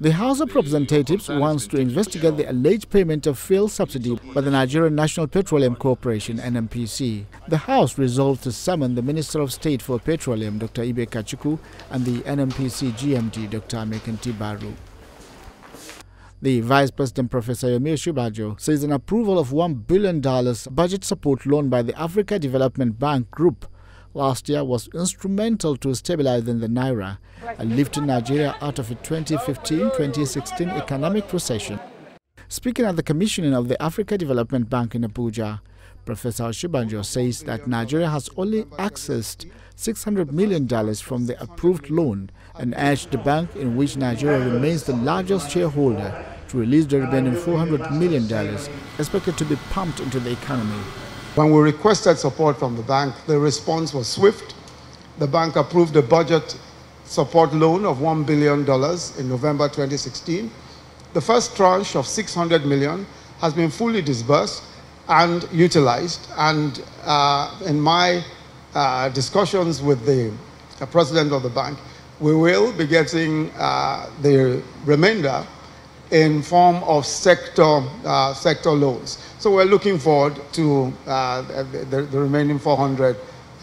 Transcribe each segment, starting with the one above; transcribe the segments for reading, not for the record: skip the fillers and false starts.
The House of Representatives wants to investigate the alleged payment of fuel subsidy by the Nigerian National Petroleum Corporation (NNPC). The House resolved to summon the Minister of State for Petroleum, Dr. Ibe Kachuku, and the NNPC GMD, Dr. Amekanti Baru. The Vice President, Professor Yomi Osinbajo, says an approval of $1 billion budget support loan by the Africa Development Bank Group last year was instrumental to stabilizing the Naira and lifting Nigeria out of a 2015-2016 economic recession. Speaking at the commissioning of the Africa Development Bank in Abuja, Professor Osinbajo says that Nigeria has only accessed $600 million from the approved loan and urged the bank, in which Nigeria remains the largest shareholder, to release the remaining $400 million expected to be pumped into the economy. When we requested support from the bank, the response was swift. The bank approved a budget support loan of $1 billion in November 2016. The first tranche of $600 million has been fully disbursed and utilized. And in my discussions with the president of the bank, we will be getting the remainder in form of sector loans. So we're looking forward to the remaining $400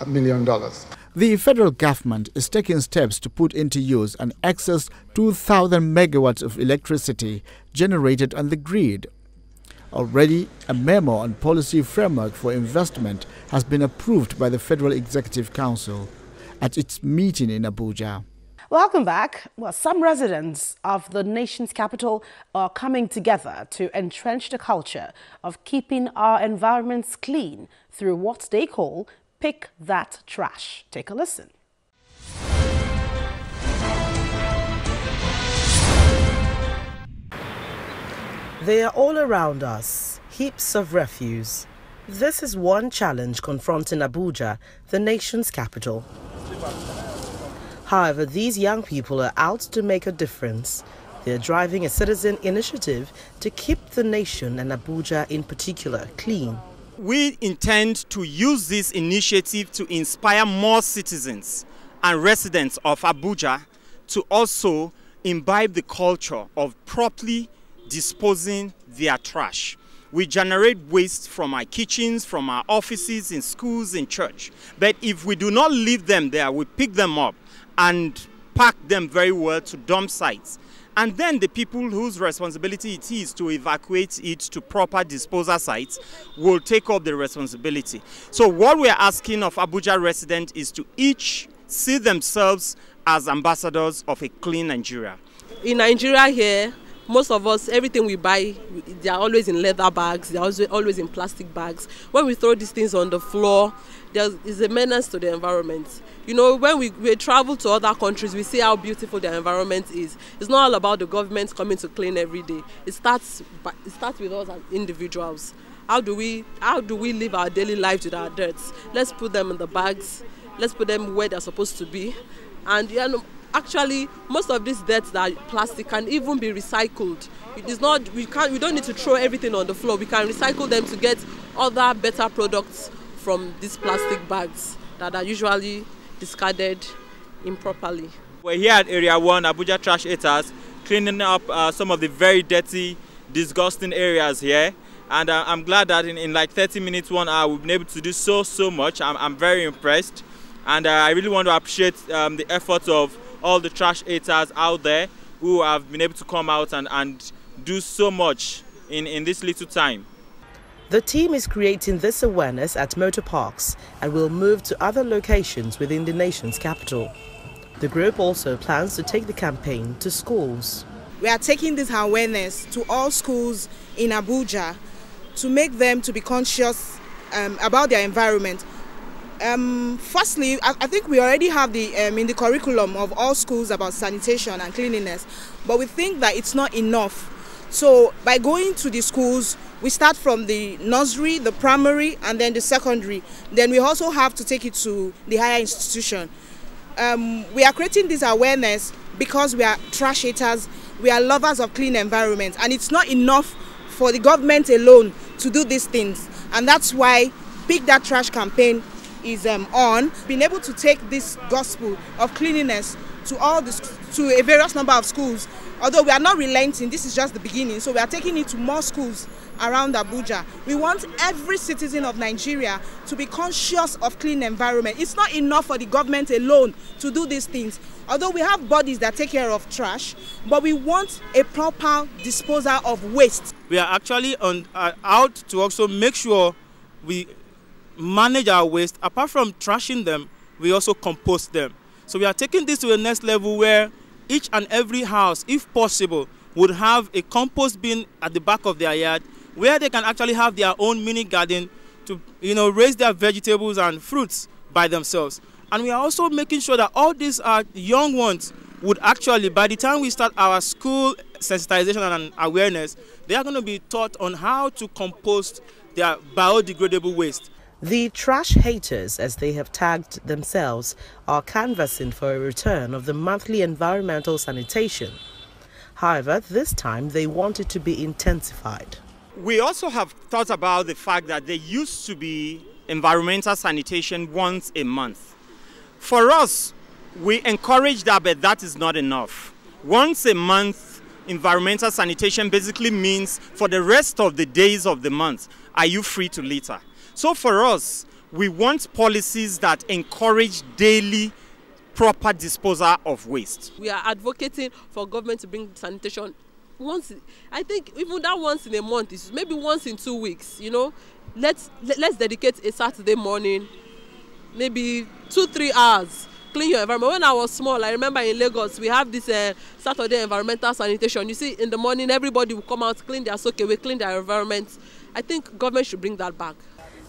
million. The federal government is taking steps to put into use and access 2,000 megawatts of electricity generated on the grid. Already, a memo on policy framework for investment has been approved by the Federal Executive Council at its meeting in Abuja. Welcome back. Well, some residents of the nation's capital are coming together to entrench the culture of keeping our environments clean through what they call Pick That Trash. Take a listen. They are all around us, heaps of refuse. This is one challenge confronting Abuja, the nation's capital. However, these young people are out to make a difference. They're driving a citizen initiative to keep the nation, and Abuja in particular, clean. We intend to use this initiative to inspire more citizens and residents of Abuja to also imbibe the culture of properly disposing their trash. We generate waste from our kitchens, from our offices, in schools, in church. But if we do not leave them there, we pick them up and pack them very well to dump sites. And then the people whose responsibility it is to evacuate it to proper disposal sites will take up the responsibility. So what we are asking of Abuja residents is to each see themselves as ambassadors of a clean Nigeria. In Nigeria here, most of us, everything we buy, they are always in leather bags, they are always in plastic bags. When we throw these things on the floor, there is a menace to the environment. You know, when we travel to other countries, we see how beautiful their environment is. It's not all about the government coming to clean every day. It starts with us as individuals. How do we live our daily lives with our dirt? Let's put them in the bags. Let's put them where they're supposed to be. And you know, actually, most of these dirt that are plastic can even be recycled. It's not, we don't need to throw everything on the floor. We can recycle them to get other better products from these plastic bags that are usually discarded improperly. We're here at Area 1, Abuja Trash Eaters, cleaning up some of the very dirty, disgusting areas here. And I'm glad that in like 30 minutes, 1 hour, we've been able to do so much. I'm very impressed. And I really want to appreciate the efforts of all the trash eaters out there who have been able to come out and do so much in this little time. The team is creating this awareness at motor parks and will move to other locations within the nation's capital. The group also plans to take the campaign to schools. We are taking this awareness to all schools in Abuja to make them to be conscious about their environment. Firstly, I think we already have in the curriculum of all schools about sanitation and cleanliness, but we think that it's not enough. So by going to the schools, we start from the nursery, the primary, and then the secondary. Then we also have to take it to the higher institution. We are creating this awareness because we are trash eaters, we are lovers of clean environment, and it's not enough for the government alone to do these things. And that's why Pick That Trash campaign is on, being able to take this gospel of cleanliness to a various number of schools. Although we are not relenting, this is just the beginning. So we are taking it to more schools around Abuja. We want every citizen of Nigeria to be conscious of clean environment. It's not enough for the government alone to do these things. Although we have bodies that take care of trash, but we want a proper disposal of waste. We are actually out to also make sure we manage our waste. Apart from trashing them, we also compost them. So we are taking this to the next level where each and every house, if possible, would have a compost bin at the back of their yard where they can actually have their own mini garden to raise their vegetables and fruits by themselves. And we are also making sure that all these young ones would actually, by the time we start our school sensitization and awareness, they are going to be taught on how to compost their biodegradable waste. The trash haters, as they have tagged themselves, are canvassing for a return of the monthly environmental sanitation. However, this time they want it to be intensified. We also have thought about the fact that there used to be environmental sanitation once a month. For us, we encourage that, but that is not enough. Once a month, environmental sanitation basically means for the rest of the days of the month, are you free to litter? So for us, we want policies that encourage daily proper disposal of waste. We are advocating for government to bring sanitation once. I think even that once in a month is maybe once in 2 weeks. Let's dedicate a Saturday morning, maybe 2-3 hours. Clean your environment. When I was small, I remember in Lagos, we have this Saturday environmental sanitation. You see, in the morning, everybody will come out, clean their soakaway, clean their environment. I think government should bring that back.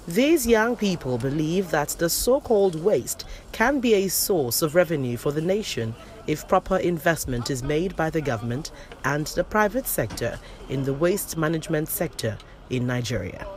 These young people believe that the so-called waste can be a source of revenue for the nation if proper investment is made by the government and the private sector in the waste management sector in Nigeria.